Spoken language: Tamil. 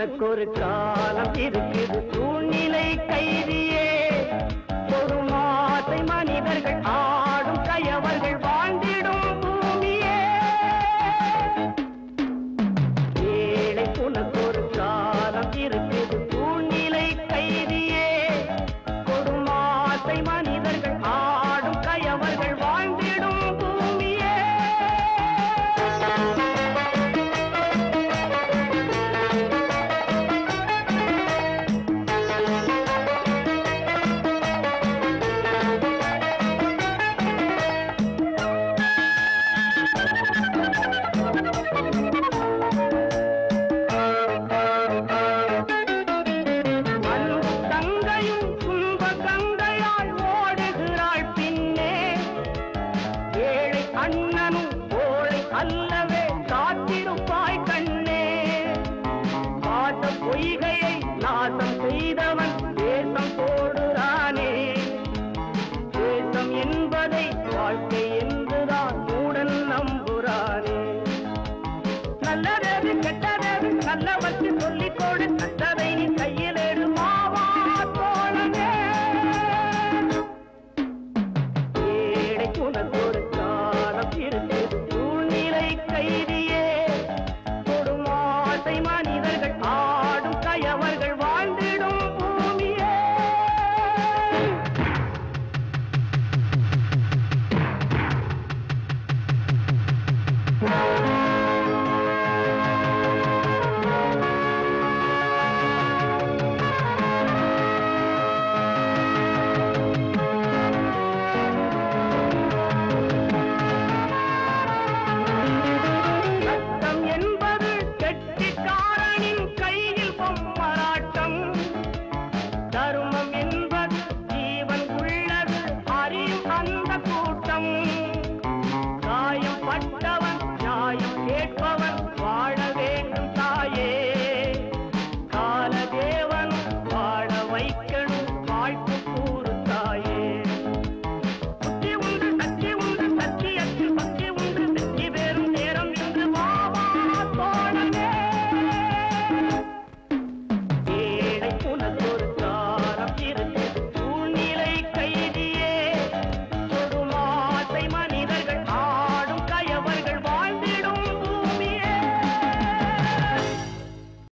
உனக்கு ஒரு காலம் இருக்குது சூழ்நிலை கைதியே ஒரு மாசை மனிதர்கள் ஆடும் கயவர்கள் வாழ்ந்திடும் பூமியே ஏழை உனக்கு ஒரு காலம் இருக்குது சூழ்நிலை கைதியே ஒரு மாசை மனிதர்கள் ஆடும் கயவர்கள் வாழ்ந்திடும் பூமியே அண்ணனும் கோழை அல்லவே காத்திருப்பாய் கண்ணே பாச பொய்கையை நாசம் செய்தவன் தேசம் போடுறானே தேசம் என்பதை வாழ்க்கை